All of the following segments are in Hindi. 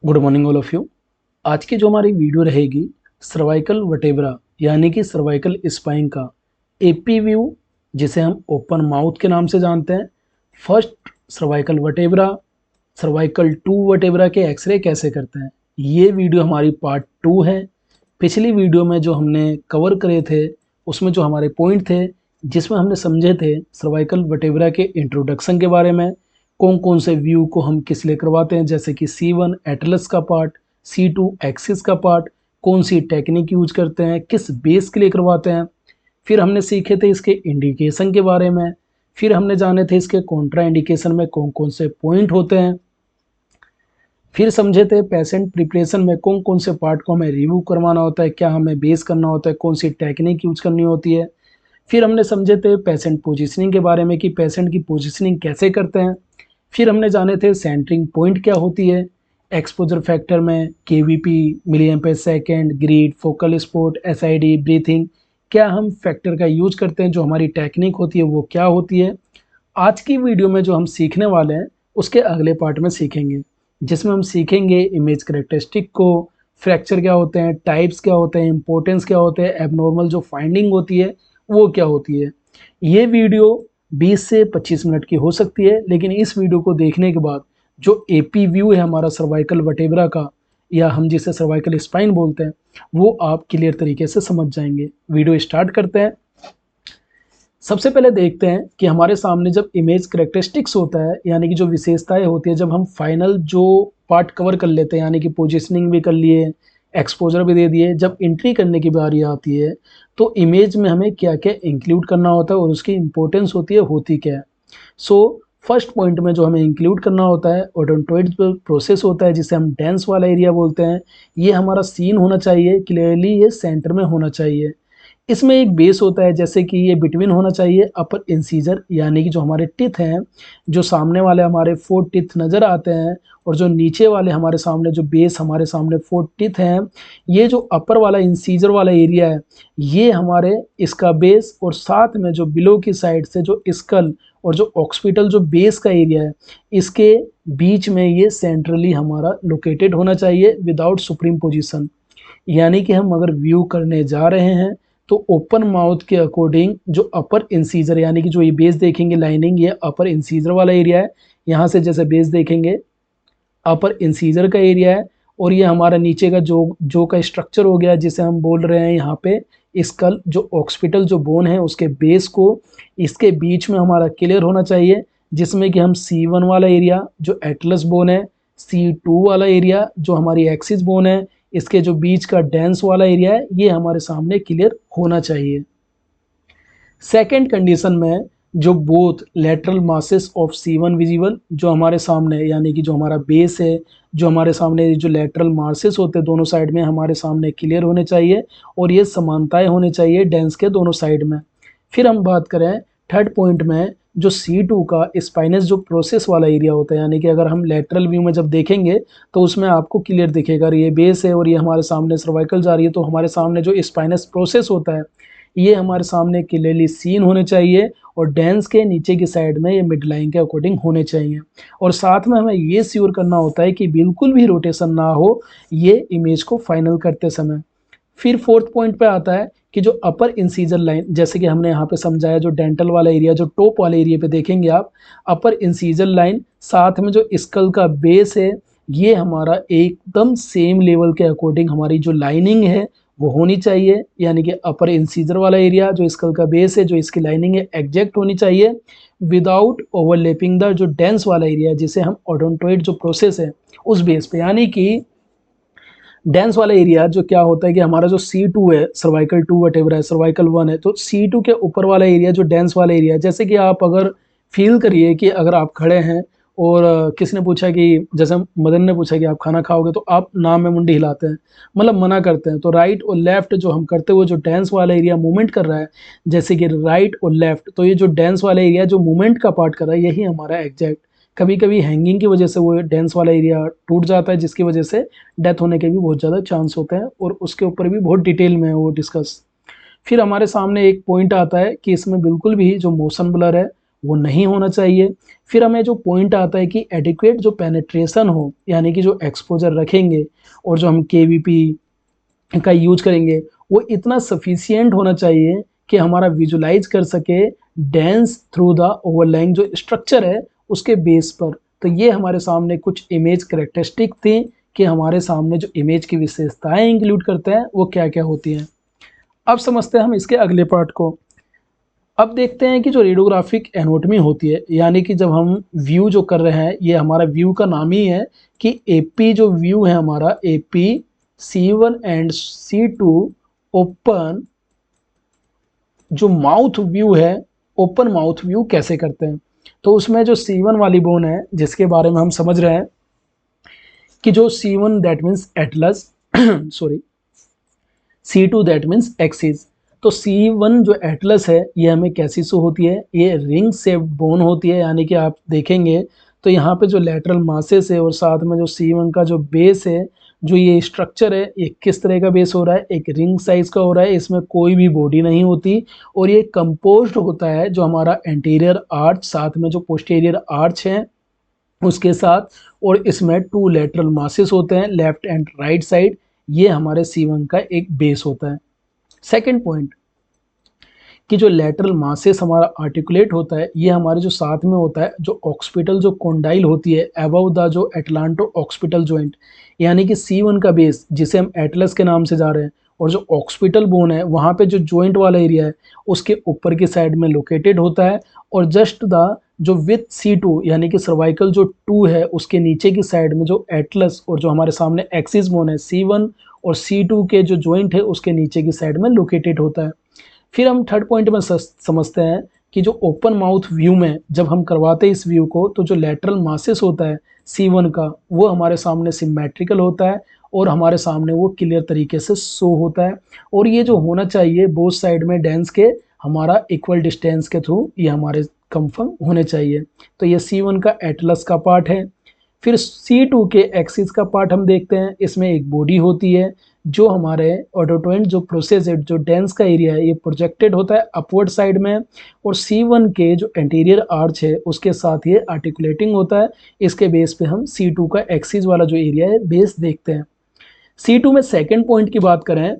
Good morning all of you. आज की जो हमारी वीडियो रहेगी सर्वाइकल वर्टेब्रा यानी कि सर्वाइकल स्पाइन का एपी व्यू, जिसे हम ओपन माउथ के नाम से जानते हैं। First cervical vertebra, cervical two vertebra के एक्सरे कैसे करते हैं, ये वीडियो हमारी पार्ट 2 है। पिछली वीडियो में जो हमने कवर करे थे उसमें जो हमारे पॉइंट थे, जिसमें हमने समझे थे सर्वाइकल वर्टेब्रा के इंट्रोडक्शन के बारे में, कौन कौन से व्यू को हम किस लिए करवाते हैं, जैसे कि C1 एटलस का पार्ट, C2 एक्सिस का पार्ट, कौन सी टेक्निक यूज करते हैं, किस बेस के लिए करवाते हैं। फिर हमने सीखे थे इसके इंडिकेशन के बारे में। फिर हमने जाने थे इसके कॉन्ट्रा इंडिकेशन में कौन कौन से पॉइंट होते हैं। फिर समझे थे पेशेंट प्रिपरेशन में कौन कौन से पार्ट को हमें रिव्यू करवाना होता है, क्या हमें बेस करना होता है, कौन सी टेक्निक यूज करनी होती है। फिर हमने समझे थे पेशेंट पोजीशनिंग के बारे में कि पेशेंट की पोजीशनिंग कैसे करते हैं। फिर हमने जाने थे सेंटरिंग पॉइंट क्या होती है, एक्सपोजर फैक्टर में KVP, milli ampere second, grid, focal spot, SID, breathing, क्या हम फैक्टर का यूज करते हैं, जो हमारी टेक्निक होती है वो क्या होती है। आज की वीडियो में जो हम सीखने वाले हैं उसके अगले पार्ट में सीखेंगे, जिसमें हम सीखेंगे इमेज करेक्टरिस्टिक को, फ्रैक्चर क्या होते हैं, टाइप्स क्या होते हैं, इंपॉर्टेंस क्या होते हैं, एबनॉर्मल जो फाइंडिंग होती है वो क्या होती है। ये वीडियो 20 से 25 मिनट की हो सकती है, लेकिन इस वीडियो को देखने के बाद जो एपी व्यू है हमारा सर्वाइकल वर्टेब्रा का, या हम जिसे सर्वाइकल स्पाइन बोलते हैं, वो आप क्लियर तरीके से समझ जाएंगे। वीडियो स्टार्ट करते हैं। सबसे पहले देखते हैं कि हमारे सामने जब इमेज करेक्टरिस्टिक्स होता है, यानी कि जो विशेषताएं होती है, जब हम फाइनल जो पार्ट कवर कर लेते हैं, यानी कि पोजीशनिंग भी कर लिए, एक्सपोजर भी दे दिए, जब एंट्री करने की बारी आती है तो इमेज में हमें क्या क्या इंक्लूड करना होता है और उसकी इंपॉर्टेंस होती क्या है। सो फर्स्ट पॉइंट में जो हमें इंक्लूड करना होता है ओडोंटोइड प्रोसेस होता है, जिसे हम डेंस वाला एरिया बोलते हैं। ये हमारा सीन होना चाहिए, क्लियरली ये सेंटर में होना चाहिए। इसमें एक बेस होता है, जैसे कि ये बिटवीन होना चाहिए अपर इंसीजर, यानी कि जो हमारे टिथ हैं, जो सामने वाले हमारे 4 टिथ नज़र आते हैं, और जो नीचे वाले हमारे सामने जो बेस हमारे सामने 4 टिथ हैं, ये जो अपर वाला इंसीजर वाला एरिया है, ये हमारे इसका बेस, और साथ में जो बिलो की साइड से जो स्कल और जो ऑक्सीपिटल जो बेस का एरिया है, इसके बीच में ये सेंट्रली हमारा लोकेटेड होना चाहिए विदाउट सुप्रीम पोजिशन। यानी कि हम अगर व्यू करने जा रहे हैं तो ओपन माउथ के अकॉर्डिंग जो अपर इंसीजर, यानी कि जो ये बेस देखेंगे लाइनिंग, ये अपर इंसीजर वाला एरिया है। यहाँ से जैसे बेस देखेंगे अपर इंसीजर का एरिया है, और ये हमारा नीचे का जो का स्ट्रक्चर हो गया, जिसे हम बोल रहे हैं यहाँ पे स्कल, जो ऑक्सीपिटल जो बोन है उसके बेस को इसके बीच में हमारा क्लियर होना चाहिए, जिसमें कि हम C1 वाला एरिया जो एटलस बोन है, C2 वाला एरिया जो हमारी एक्सिस बोन है, इसके जो बीच का डेंस वाला एरिया है, ये हमारे सामने क्लियर होना चाहिए। सेकेंड कंडीशन में जो both lateral masses of C1 visible, जो हमारे सामने यानी कि जो हमारा बेस है, जो हमारे सामने जो लेटरल मासेस होते हैं दोनों साइड में हमारे सामने क्लियर होने चाहिए, और ये समानताएं होनी चाहिए डेंस के दोनों साइड में। फिर हम बात करें थर्ड पॉइंट में, जो C2 का स्पाइनस जो प्रोसेस वाला एरिया होता है, यानी कि अगर हम लेटरल व्यू में जब देखेंगे तो उसमें आपको क्लियर दिखेगा, ये बेस है और ये हमारे सामने सर्वाइकल जा रही है, तो हमारे सामने जो स्पाइनस प्रोसेस होता है ये हमारे सामने क्लियरली सीन होने चाहिए, और डेंस के नीचे की साइड में ये मिड लाइन के अकॉर्डिंग होने चाहिए। और साथ में हमें ये श्योर करना होता है कि बिल्कुल भी रोटेशन ना हो ये इमेज को फाइनल करते समय। फिर फोर्थ पॉइंट पे आता है कि जो अपर इंसीजर लाइन, जैसे कि हमने यहाँ पे समझाया, जो डेंटल वाला एरिया, जो टॉप वाले एरिया पे देखेंगे आप अपर इंसीजर लाइन, साथ में जो स्कल का बेस है, ये हमारा एकदम सेम लेवल के अकॉर्डिंग हमारी जो लाइनिंग है वो होनी चाहिए। यानी कि अपर इंसीजर वाला एरिया जो स्कल का बेस है, जो इसकी लाइनिंग है, एग्जैक्ट होनी चाहिए विदाउट ओवरलैपिंग द जो डेंस वाला एरिया है, जिसे हम ओडोंटोइड जो प्रोसेस है उस बेस पे। यानी कि डेंस वाला एरिया जो क्या होता है कि हमारा जो C2 है, सर्वाइकल 2 वटेवर है, सर्वाइकल 1 है, तो C2 के ऊपर वाला एरिया जो डेंस वाला एरिया, जैसे कि आप अगर फील करिए कि अगर आप खड़े हैं और किसी ने पूछा कि, जैसे मदन ने पूछा कि आप खाना खाओगे, तो आप नाम में मुंडी हिलाते हैं, मतलब मना करते हैं। तो राइट और लेफ्ट जो हम करते हुए जो डेंस वाला एरिया मूवमेंट कर रहा है, जैसे कि राइट और लेफ्ट, तो ये जो डेंस वाला एरिया जो मूवमेंट का पार्ट कर रहा है, यही हमारा एग्जैक्ट। कभी कभी हैंगिंग की वजह से वो डेंस वाला एरिया टूट जाता है, जिसकी वजह से डेथ होने के भी बहुत ज़्यादा चांस होते हैं, और उसके ऊपर भी बहुत डिटेल में है वो डिस्कस। फिर हमारे सामने एक पॉइंट आता है कि इसमें बिल्कुल भी जो मोशन ब्लर है वो नहीं होना चाहिए। फिर हमें जो पॉइंट आता है कि एडिक्वेट जो पेनिट्रेशन हो, यानी कि जो एक्सपोजर रखेंगे और जो हम केवीपी का यूज करेंगे वो इतना सफिशियंट होना चाहिए कि हमारा विजुलाइज कर सके डेंस थ्रू द ओवरलाइंग जो स्ट्रक्चर है उसके बेस पर। तो ये हमारे सामने कुछ इमेज करेक्टरिस्टिक थी कि हमारे सामने जो इमेज की विशेषताएं इंक्लूड करते हैं वो क्या क्या होती हैं। अब समझते हैं हम इसके अगले पार्ट को। अब देखते हैं कि जो रेडियोग्राफिक एनाटॉमी होती है, यानी कि जब हम व्यू जो कर रहे हैं, ये हमारा व्यू का नाम ही है कि एपी जो व्यू है हमारा AP C1 and C2 open जो माउथ व्यू है, ओपन माउथ व्यू कैसे करते हैं। तो उसमें जो C1 वाली बोन है जिसके बारे में हम समझ रहे हैं कि जो C1 that means Atlas sorry C2 that means axis. तो C1 जो एटलस है ये हमें कैसी शो होती है, ये रिंग शेप्ड बोन होती है, यानी कि आप देखेंगे तो यहाँ पे जो लेटरल मासेस है और साथ में जो C1 का जो बेस है, जो ये स्ट्रक्चर है, ये किस तरह का बेस हो रहा है, एक रिंग साइज का हो रहा है, इसमें कोई भी बॉडी नहीं होती और ये कंपोज्ड होता है जो हमारा एंटीरियर आर्च साथ में जो पोस्टीरियर आर्च है उसके साथ, और इसमें 2 लेटरल मासेस होते हैं लेफ्ट एंड राइट साइड। ये हमारे C1 का एक बेस होता है। सेकेंड पॉइंट कि जो लेटरल मासेस हमारा आर्टिकुलेट होता है ये हमारे जो साथ में होता है जो ऑक्सीपिटल जो कोंडाइल होती है अबव द जो एटलांटो ऑक्सीपिटल जॉइंट, यानी कि C1 का बेस जिसे हम एटलस के नाम से जा रहे हैं और जो ऑक्सीपिटल बोन है वहाँ पे जो जॉइंट वाला एरिया है उसके ऊपर की साइड में लोकेटेड होता है, और जस्ट द जो विथ C2 यानी कि सर्वाइकल जो 2 है उसके नीचे की साइड में जो एटलस और जो हमारे सामने एक्सिस बोन है C1 और C2 के जो जॉइंट है उसके नीचे की साइड में लोकेटेड होता है। फिर हम थर्ड पॉइंट में समझते हैं कि जो ओपन माउथ व्यू में जब हम करवाते हैं इस व्यू को तो जो लेटरल मासेस होता है C1 का वो हमारे सामने सिमेट्रिकल होता है और हमारे सामने वो क्लियर तरीके से शो होता है, और ये जो होना चाहिए बोथ साइड में डेंस के हमारा इक्वल डिस्टेंस के थ्रू ये हमारे कंफर्म होने चाहिए। तो ये C1 का एटलस का पार्ट है। फिर C2 के एक्सिस का पार्ट हम देखते हैं, इसमें एक बॉडी होती है जो हमारे ऑटोटोइंट जो प्रोसेस है जो डेंस का एरिया है ये प्रोजेक्टेड होता है अपवर्ड साइड में, और C1 के जो एंटीरियर आर्च है उसके साथ ये आर्टिकुलेटिंग होता है। इसके बेस पे हम C2 का एक्सिस वाला जो एरिया है बेस देखते हैं। C2 में सेकेंड पॉइंट की बात करें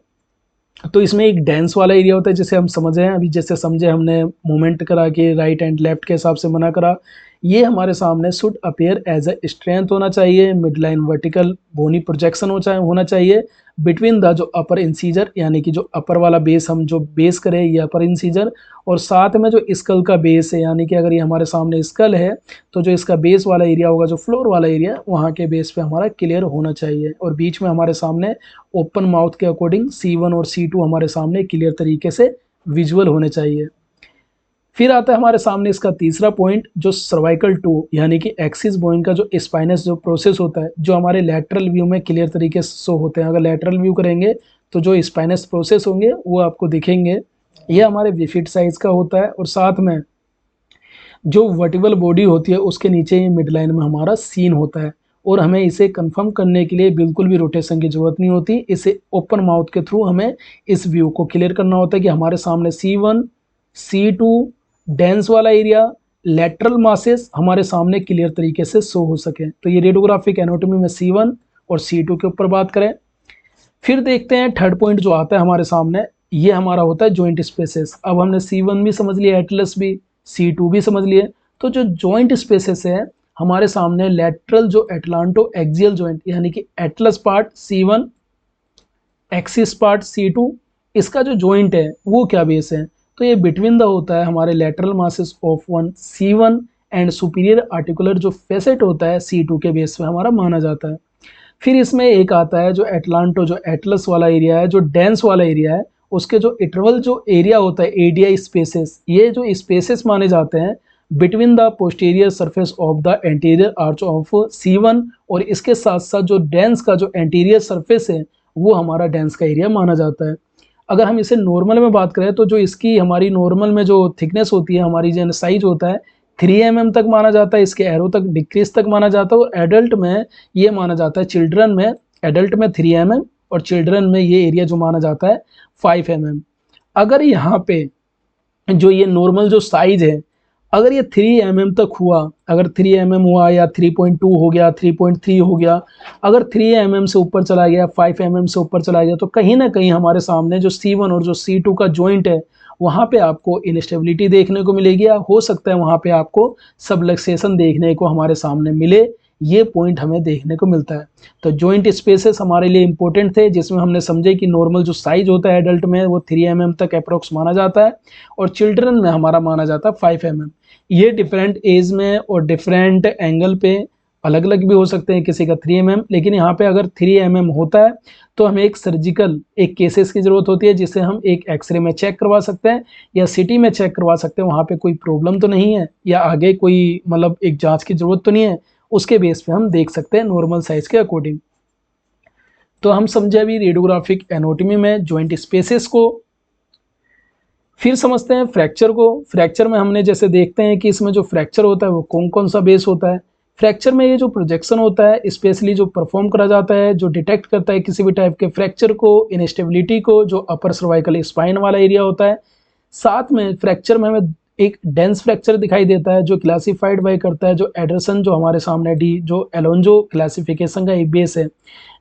तो इसमें एक डेंस वाला एरिया होता है जिसे हम समझे हैं अभी, जैसे समझे हमने मूवमेंट करा के राइट एंड लेफ्ट के हिसाब से मना करा। ये हमारे सामने should appear as a strength होना चाहिए, mid line vertical bony projection होना चाहिए बिटवीन द जो अपर इंसीजर, यानी कि जो अपर वाला बेस हम जो बेस करें ये अपर इंसीजर, और साथ में जो स्कल का बेस है, यानी कि अगर ये हमारे सामने स्कल है तो जो इसका बेस वाला एरिया होगा जो फ्लोर वाला एरिया वहाँ के बेस पे हमारा क्लियर होना चाहिए, और बीच में हमारे सामने ओपन माउथ के अकॉर्डिंग C1 और C2 हमारे सामने क्लियर तरीके से विजुअल होने चाहिए। फिर आता है हमारे सामने इसका तीसरा पॉइंट जो सर्वाइकल 2 यानी कि एक्सिस बोइंग का जो स्पाइनस जो प्रोसेस होता है जो हमारे लेटरल व्यू में क्लियर तरीके से शो होते हैं। अगर लेटरल व्यू करेंगे तो जो स्पाइनस प्रोसेस होंगे वो आपको दिखेंगे, ये हमारे विफिट साइज का होता है, और साथ में जो वर्टिबल बॉडी होती है उसके नीचे ही मिड लाइन में हमारा सीन होता है, और हमें इसे कंफर्म करने के लिए बिल्कुल भी रोटेशन की जरूरत नहीं होती। इसे ओपन माउथ के थ्रू हमें इस व्यू को क्लियर करना होता है कि हमारे सामने C1 C2 डेंस वाला एरिया लेटरल मासेस हमारे सामने क्लियर तरीके से शो हो सके। तो ये रेडियोग्राफिक एनाटॉमी में C1 और C2 के ऊपर बात करें। फिर देखते हैं थर्ड पॉइंट जो आता है हमारे सामने, ये हमारा होता है जॉइंट स्पेसेस। अब हमने C1 भी समझ लिया, एटलस भी, C2 भी समझ लिए, तो जो जॉइंट स्पेसेस है हमारे सामने लेटरल जो एटलांटो एक्सियल जॉइंट यानी कि Atlas part C1, axis part C2, इसका जो जॉइंट है वो क्या बेस है, तो ये बिटवीन द होता है हमारे lateral masses of one C1 and superior articular जो फेसेट होता है C2 के बेस पे हमारा माना जाता है। फिर इसमें एक आता है जो एटलांटो जो एटलस वाला एरिया है जो डेंस वाला एरिया है उसके जो इंटरवल जो एरिया होता है एडिया स्पेसेस, ये जो स्पेसेस माने जाते हैं between the posterior surface of the anterior arch of C1, और इसके साथ साथ जो डेंस का जो एंटीरियर सरफेस है वो हमारा डेंस का एरिया माना जाता है। अगर हम इसे नॉर्मल में बात करें तो जो इसकी हमारी नॉर्मल में जो थिकनेस होती है हमारी जो साइज होता है 3 mm तक माना जाता है, इसके एरो तक डिक्रीज तक माना जाता है, और एडल्ट में ये माना जाता है, चिल्ड्रन में एडल्ट में 3 mm और चिल्ड्रन में ये एरिया जो माना जाता है 5 mm। अगर यहाँ पे जो ये नॉर्मल जो साइज है अगर ये 3 mm तक हुआ, अगर 3 mm हुआ या 3.2 हो गया, 3.3 हो गया, अगर 3 mm से ऊपर चला गया, 5 mm से ऊपर चला गया, तो कहीं ना कहीं हमारे सामने जो C1 और जो C2 का जॉइंट है वहाँ पे आपको इनस्टेबिलिटी देखने को मिलेगी, या हो सकता है वहाँ पे आपको सबलक्सेशन देखने को हमारे सामने मिले। ये पॉइंट हमें देखने को मिलता है। तो जॉइंट स्पेसेस हमारे लिए इंपॉर्टेंट थे, जिसमें हमने समझे कि नॉर्मल जो साइज होता है एडल्ट में वो 3 mm तक अप्रोक्स माना जाता है, और चिल्ड्रन में हमारा माना जाता है 5 mm। ये डिफरेंट एज में और डिफरेंट एंगल पे अलग अलग भी हो सकते हैं, किसी का 3 mm, लेकिन यहाँ पे अगर 3 mm होता है तो हमें एक सर्जिकल एक केसेस की ज़रूरत होती है, जिसे हम एक एक्सरे में चेक करवा सकते हैं या सिटी में चेक करवा सकते हैं, वहाँ पे कोई प्रॉब्लम तो नहीं है या आगे कोई मतलब एक जांच की ज़रूरत तो नहीं है, उसके बेस पे हम देख सकते हैं नॉर्मल साइज के अकॉर्डिंग। तो हम समझे अभी रेडियोग्राफिक एनाटॉमी में जॉइंट स्पेसेस को। फिर समझते हैं फ्रैक्चर को। फ्रैक्चर में हमने जैसे देखते हैं कि इसमें जो फ्रैक्चर होता है वो कौन कौन सा बेस होता है। फ्रैक्चर में ये जो प्रोजेक्शन होता है स्पेशली जो परफॉर्म करा जाता है, जो डिटेक्ट करता है किसी भी टाइप के फ्रैक्चर को, इनस्टेबिलिटी को, जो अपर सर्वाइकल स्पाइन वाला एरिया होता है। साथ में फ्रैक्चर में हमें एक डेंस फ्रैक्चर दिखाई देता है जो क्लासिफाइड बाय करता है जो एडरसन, जो हमारे सामने डी जो एलोंजो क्लासिफिकेशन का एक बेस है।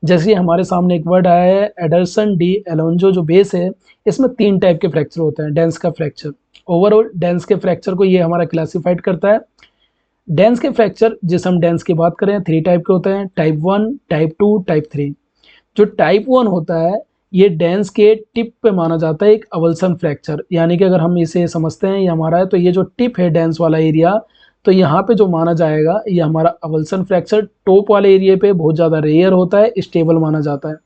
जैसे हमारे सामने एक वर्ड आया है एडरसन डी एलोंजो, जो बेस है इसमें 3 टाइप के फ्रैक्चर होते हैं। डेंस का फ्रैक्चर, ओवरऑल डेंस के फ्रैक्चर को ये हमारा क्लासिफाइड करता है। डेंस के फ्रैक्चर जिस हम डेंस की बात करें 3 टाइप के होते हैं, टाइप 1, टाइप 2, टाइप 3। जो टाइप 1 होता है ये डेंस के टिप पे माना जाता है एक अवल्सन फ्रैक्चर, यानी कि अगर हम इसे समझते हैं ये हमारा है, तो ये जो टिप है डेंस वाला एरिया, तो यहाँ पे जो माना जाएगा ये हमारा अवल्सन फ्रैक्चर टॉप वाले एरिया पे बहुत ज़्यादा रेयर होता है, स्टेबल माना जाता है।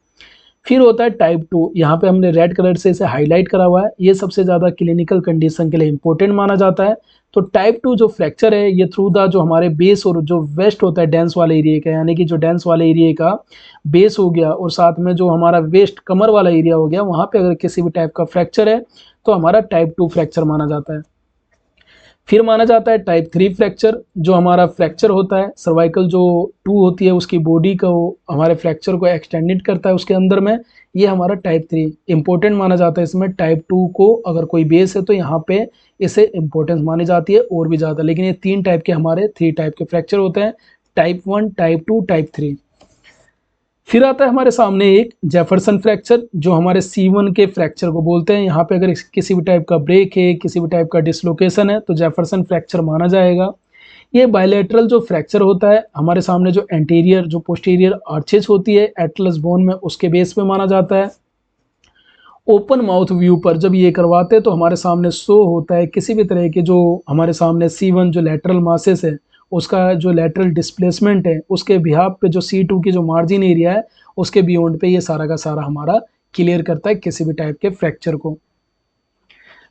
फिर होता है टाइप 2, यहाँ पे हमने रेड कलर से इसे हाईलाइट करा हुआ है, ये सबसे ज़्यादा क्लिनिकल कंडीशन के लिए इंपॉर्टेंट माना जाता है। तो टाइप 2 जो फ्रैक्चर है ये थ्रू द जो हमारे बेस और जो वेस्ट होता है डेंस वाले एरिया का, यानी कि जो डेंस वाले एरिया का बेस हो गया और साथ में जो हमारा वेस्ट कमर वाला एरिया हो गया, वहाँ पे अगर किसी भी टाइप का फ्रैक्चर है तो हमारा टाइप 2 फ्रैक्चर माना जाता है। फिर माना जाता है टाइप 3 फ्रैक्चर, जो हमारा फ्रैक्चर होता है सर्वाइकल जो 2 होती है उसकी बॉडी को हमारे फ्रैक्चर को एक्सटेंडेड करता है उसके अंदर में, ये हमारा टाइप 3 इंपॉर्टेंट माना जाता है। इसमें टाइप 2 को अगर कोई बेस है तो यहाँ पे इसे इंपॉर्टेंस मानी जाती है और भी ज़्यादा, लेकिन ये 3 टाइप के हमारे 3 टाइप के फ्रैक्चर होते हैं, टाइप 1, टाइप 2, टाइप 3। फिर आता है हमारे सामने एक जेफरसन फ्रैक्चर, जो हमारे C1 के फ्रैक्चर को बोलते हैं। यहाँ पे अगर किसी भी टाइप का ब्रेक है, किसी भी टाइप का डिसलोकेशन है तो जेफरसन फ्रैक्चर माना जाएगा। ये बायलैटरल जो फ्रैक्चर होता है हमारे सामने जो एंटीरियर जो पोस्टीरियर आर्चेज होती है एटलस बोन में, उसके बेस पे माना जाता है। ओपन माउथ व्यू पर जब ये करवाते हैं तो हमारे सामने शो होता है किसी भी तरह के जो हमारे सामने C1 जो लैटरल मासेस है उसका जो लैटरल डिस्प्लेसमेंट है, उसके बिहाफ पे जो C2 की जो मार्जिन एरिया है उसके बियॉन्ड पे ये सारा का सारा हमारा क्लियर करता है किसी भी टाइप के फ्रैक्चर को।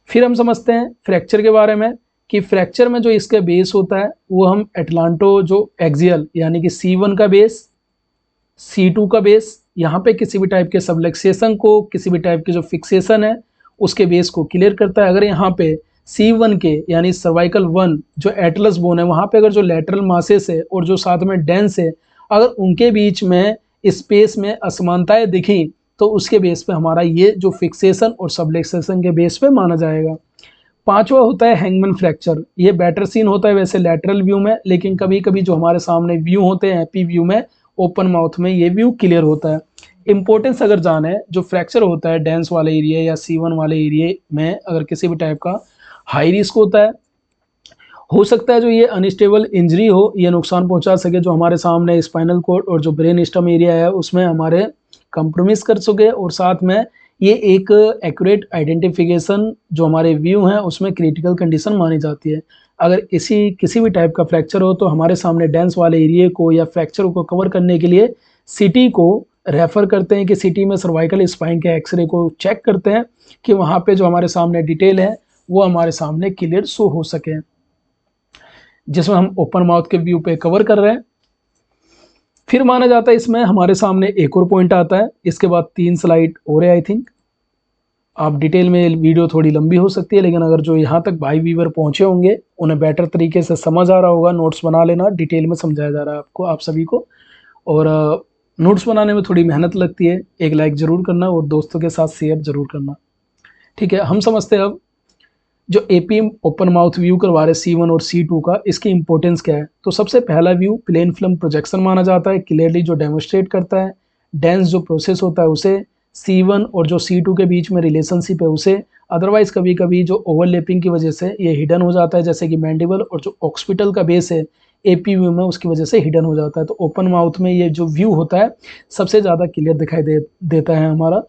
फिर हम समझते हैं फ्रैक्चर के बारे में कि फ्रैक्चर में जो इसका बेस होता है वो हम एटलांटो जो एक्सियल यानी कि C1 का बेस, C2 का बेस, यहाँ पे किसी भी टाइप के सबलक्सेशन को, किसी भी टाइप की जो फिक्सेशन है उसके बेस को क्लियर करता है। अगर यहाँ पे C1 के यानी सर्वाइकल 1 जो एटलस बोन है वहाँ पे अगर जो लैटरल मासेस है और जो साथ में डेंस है, अगर उनके बीच में स्पेस में असमानताएं दिखी तो उसके बेस पे हमारा ये जो फिक्सेशन और सबलक्सेशन के बेस पे माना जाएगा। पांचवा होता है हैंगमैन फ्रैक्चर। ये बेटर सीन होता है वैसे लैटरल व्यू में, लेकिन कभी कभी जो हमारे सामने व्यू होते हैं एपी व्यू में, ओपन माउथ में, ये व्यू क्लियर होता है। इंपॉर्टेंस अगर जाने, जो फ्रैक्चर होता है डेंस वाले एरिया या C1 वाले एरिया में अगर किसी भी टाइप का हाई रिस्क होता है, हो सकता है जो ये अनस्टेबल इंजरी हो, ये नुकसान पहुंचा सके जो हमारे सामने स्पाइनल कॉर्ड और जो ब्रेन स्टम एरिया है उसमें हमारे कंप्रोमिस कर सके, और साथ में ये एक एक्यूरेट आइडेंटिफिकेशन जो हमारे व्यू हैं उसमें क्रिटिकल कंडीशन मानी जाती है। अगर किसी भी टाइप का फ्रैक्चर हो तो हमारे सामने डेंस वाले एरिया को या फ्रैक्चर को कवर करने के लिए सिटी को रेफर करते हैं कि सिटी में सर्वाइकल स्पाइन के एक्सरे को चेक करते हैं कि वहाँ पे जो हमारे सामने डिटेल है वो हमारे सामने क्लियर शो हो सके, जिसमें हम ओपन माउथ के व्यू पे कवर कर रहे हैं। फिर माना जाता है इसमें हमारे सामने एक और पॉइंट आता है, इसके बाद 3 स्लाइड और है आई थिंक। आप डिटेल में वीडियो थोड़ी लंबी हो सकती है, लेकिन अगर जो यहाँ तक भाई व्यूवर पहुँचे होंगे उन्हें बेटर तरीके से समझ आ रहा होगा। नोट्स बना लेना, डिटेल में समझाया जा रहा है आपको, आप सभी को। और नोट्स बनाने में थोड़ी मेहनत लगती है, एक लाइक ज़रूर करना और दोस्तों के साथ शेयर ज़रूर करना। ठीक है, हम समझते हैं अब जो एपी ओपन माउथ व्यू करवा रहे C1 और C2 का, इसकी इंपॉर्टेंस क्या है? तो सबसे पहला व्यू प्लेन फिल्म प्रोजेक्शन माना जाता है, क्लियरली जो डेमोस्ट्रेट करता है डेंस जो प्रोसेस होता है उसे, C1 और जो C2 के बीच में रिलेशनशिप है उसे। अदरवाइज कभी कभी जो ओवरलैपिंग की वजह से ये हिडन हो जाता है, जैसे कि मैंडिबल और जो ऑक्सीपिटल का बेस है एपी व्यू में, उसकी वजह से हिडन हो जाता है। तो ओपन माउथ में ये जो व्यू होता है सबसे ज़्यादा क्लियर दिखाई देता है हमारा।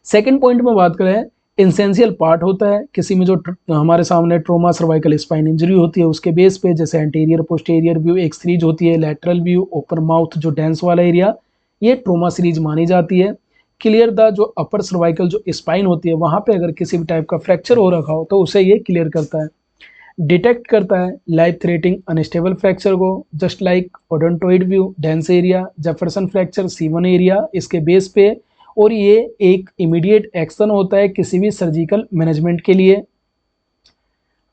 सेकेंड पॉइंट में बात करें, इंसेंशियल पार्ट होता है किसी में जो हमारे सामने ट्रोमा सर्वाइकल स्पाइन इंजरी होती है उसके बेस पे, जैसे एंटीरियर पोस्टीरियर व्यू एक सीरीज होती है, लैटरल व्यू ओपन माउथ जो डेंस वाला एरिया, ये ट्रोमा सीरीज मानी जाती है। क्लियर द जो अपर सर्वाइकल जो स्पाइन होती है वहां पे अगर किसी भी टाइप का फ्रैक्चर हो रखा हो तो उसे ये क्लियर करता है। डिटेक्ट करता है लाइफ थ्रेटिंग अनस्टेबल फ्रैक्चर को, just like odontoid view dens area, Jefferson fracture C1 area इसके बेस पे। और ये एक इमीडिएट एक्शन होता है किसी भी सर्जिकल मैनेजमेंट के लिए।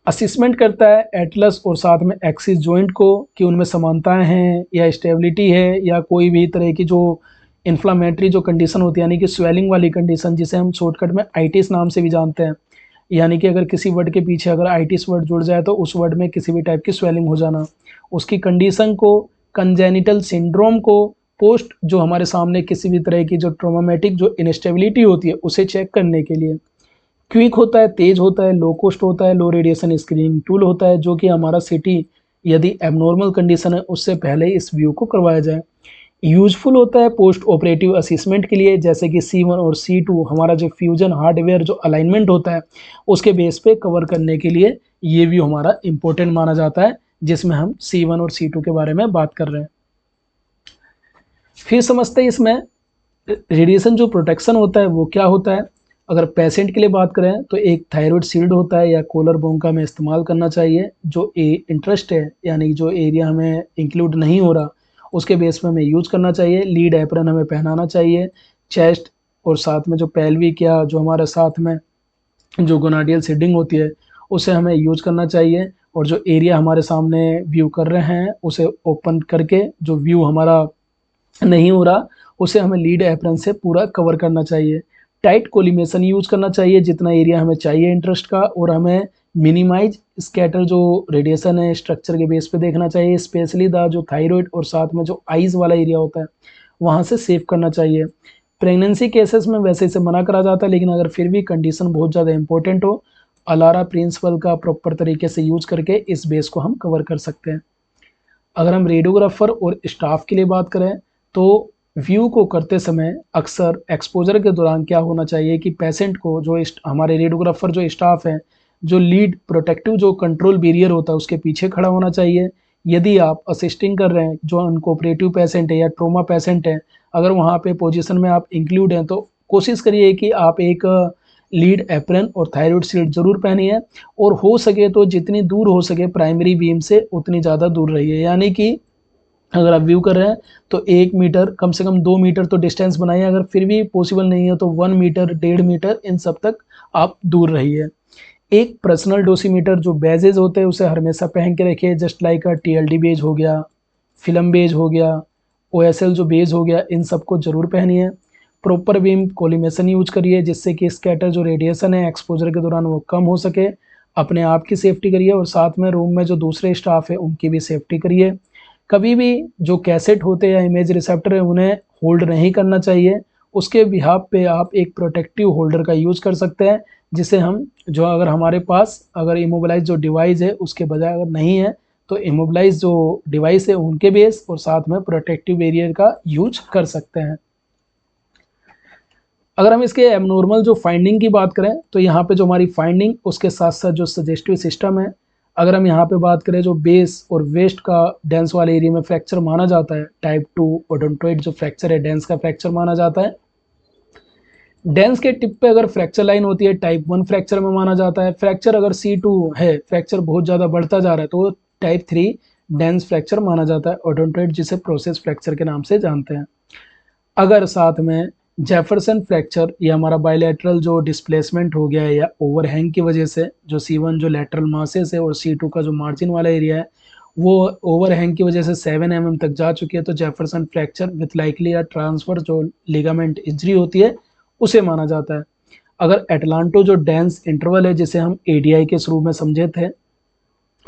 असिस्मेंट करता है एटलस और साथ में एक्सिस जॉइंट को कि उनमें समानताएं हैं या स्टेबिलिटी है या कोई भी तरह की जो इन्फ्लामेटरी जो कंडीशन होती है, यानी कि स्वेलिंग वाली कंडीशन, जिसे हम शॉर्टकट में आइटिस नाम से भी जानते हैं। यानी कि अगर किसी वर्ड के पीछे अगर आइटिस वर्ड जुड़ जाए तो उस वर्ड में किसी भी टाइप की स्वेलिंग हो जाना, उसकी कंडीशन को, कंजेनिटल सिंड्रोम को, पोस्ट जो हमारे सामने किसी भी तरह की जो ट्रोमामेटिक जो इंस्टेबिलिटी होती है उसे चेक करने के लिए। क्विक होता है, तेज होता है, लो कॉस्ट होता है, लो रेडिएशन स्क्रीनिंग टूल होता है जो कि हमारा सिटी यदि एबनॉर्मल कंडीशन है उससे पहले इस व्यू को करवाया जाए। यूजफुल होता है पोस्ट ऑपरेटिव असिस्मेंट के लिए, जैसे कि C1 और C2 हमारा जो फ्यूजन हार्डवेयर जो अलाइनमेंट होता है उसके बेस पे कवर करने के लिए ये व्यू हमारा इंपॉर्टेंट माना जाता है, जिसमें हम C1 और C2 के बारे में बात कर रहे हैं। फिर समझते हैं इसमें रेडिएशन जो प्रोटेक्शन होता है वो क्या होता है। अगर पेशेंट के लिए बात करें तो एक थायराइड शील्ड होता है या कॉलर बोन का हमें इस्तेमाल करना चाहिए। जो इंटरेस्ट है यानी जो एरिया हमें इंक्लूड नहीं हो रहा उसके बेस पे हमें यूज करना चाहिए। लीड एप्रन हमें पहनाना चाहिए। चेस्ट और साथ में जो पेल्विक या जो हमारे साथ में जो गोनाडियल सीडिंग होती है उसे हमें यूज करना चाहिए। और जो एरिया हमारे सामने व्यू कर रहे हैं उसे ओपन करके जो व्यू हमारा नहीं हो रहा उसे हमें लीड एप्रन से पूरा कवर करना चाहिए। टाइट कोलिमेशन यूज करना चाहिए जितना एरिया हमें चाहिए इंटरेस्ट का, और हमें मिनिमाइज स्कैटर जो रेडिएशन है स्ट्रक्चर के बेस पे देखना चाहिए, स्पेशली द जो थायराइड और साथ में जो आईज वाला एरिया होता है वहाँ से सेव करना चाहिए। प्रेगनेंसी केसेस में वैसे इसे मना करा जाता है, लेकिन अगर फिर भी कंडीशन बहुत ज़्यादा इंपॉर्टेंट हो, अलारा प्रिंसिपल का प्रॉपर तरीके से यूज करके इस बेस को हम कवर कर सकते हैं। अगर हम रेडियोग्राफर और स्टाफ के लिए बात करें तो व्यू को करते समय अक्सर एक्सपोजर के दौरान क्या होना चाहिए कि पेशेंट को जो हमारे रेडियोग्राफर जो स्टाफ है जो लीड प्रोटेक्टिव जो कंट्रोल बैरियर होता है उसके पीछे खड़ा होना चाहिए। यदि आप असिस्टिंग कर रहे हैं जो अनकोऑपरेटिव पेशेंट है या ट्रोमा पेशेंट है, अगर वहाँ पे पोजीशन में आप इंक्लूड हैं तो कोशिश करिए कि आप एक लीड एप्रन और थायराइड शील्ड जरूर पहनिए, और हो सके तो जितनी दूर हो सके प्राइमरी बीम से उतनी ज़्यादा दूर रहिए। यानी कि अगर आप व्यू कर रहे हैं तो 1 मीटर कम से कम 2 मीटर तो डिस्टेंस बनाइए, अगर फिर भी पॉसिबल नहीं है तो 1 मीटर 1.5 मीटर इन सब तक आप दूर रहिए। एक पर्सनल डोसीमीटर जो बेजेज होते हैं उसे हमेशा पहन के रखिए, जस्ट लाइक TLD बेज हो गया, फिल्म बेज हो गया, OSL जो बेज हो गया, इन सबको जरूर पहनिए। प्रॉपर बीम कोलिमेशन यूज करिए जिससे कि स्कैटर जो रेडिएशन है एक्सपोजर के दौरान वो कम हो सके। अपने आप की सेफ्टी करिए और साथ में रूम में जो दूसरे स्टाफ है उनकी भी सेफ्टी करिए। कभी भी जो कैसेट होते हैं या इमेज रिसेप्टर है उन्हें होल्ड नहीं करना चाहिए, उसके बिहाफ पे आप एक प्रोटेक्टिव होल्डर का यूज कर सकते हैं, जिसे हम जो अगर हमारे पास अगर इमोबिलाइज जो डिवाइस है उसके बजाय अगर नहीं है तो इमोबिलाइज जो डिवाइस है उनके बेस और साथ में प्रोटेक्टिव बैरियर का यूज कर सकते हैं। अगर हम इसके एबनॉर्मल जो फाइंडिंग की बात करें तो यहाँ पे जो हमारी फाइंडिंग उसके साथ साथ जो सजेस्टिव सिस्टम है, अगर हम यहाँ पे बात करें जो बेस और वेस्ट का डेंस वाले एरिया में फ्रैक्चर माना जाता है, टाइप 2 ओडोंटोइड जो फ्रैक्चर है डेंस का फ्रैक्चर माना जाता है। डेंस के टिप पे अगर फ्रैक्चर लाइन होती है टाइप 1 फ्रैक्चर में माना जाता है। फ्रैक्चर अगर C2 है, फ्रैक्चर बहुत ज़्यादा बढ़ता जा रहा है तो टाइप 3 डेंस फ्रैक्चर माना जाता है, ओडोंटोइड जिसे प्रोसेस फ्रैक्चर के नाम से जानते हैं। अगर साथ में जेफरसन फ्रैक्चर या हमारा बायलैटरल जो डिस्प्लेसमेंट हो गया है या ओवरहैंग की वजह से जो C1 जो लैटरल मासेस है और C2 का जो मार्जिन वाला एरिया है वो ओवरहैंग की वजह से 7 mm तक जा चुकी है, तो जेफरसन फ्रैक्चर विथ लाइकली या ट्रांसफर जो लिगामेंट इंजरी होती है उसे माना जाता है। अगर एटलांटो जो डेंस इंटरवल है, जिसे हम एडीआई के शुरू में समझे थे,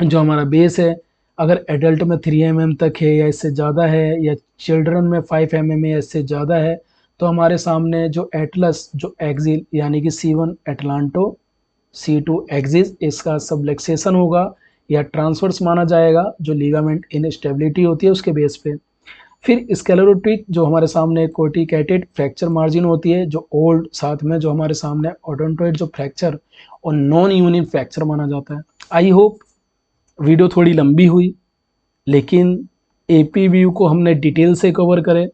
जो हमारा बेस है, अगर एडल्ट में 3 mm तक है या इससे ज़्यादा है, या चिल्ड्रन में 5 mm या इससे ज़्यादा है, तो हमारे सामने जो एटलस जो एक्सिल यानी कि C1 एटलांटो, C2 एक्सिस, इसका सबलेक्सेशन होगा या ट्रांसवर्स माना जाएगा, जो लिगामेंट इनस्टेबिलिटी होती है उसके बेस पे। फिर स्केलेरोटिक जो हमारे सामने कोटिकेटेड फ्रैक्चर मार्जिन होती है, जो ओल्ड, साथ में जो हमारे सामने ओडोंटोइड जो फ्रैक्चर और नॉन यूनिट फ्रैक्चर माना जाता है। आई होप वीडियो थोड़ी लंबी हुई, लेकिन एपी व्यू को हमने डिटेल से कवर करे।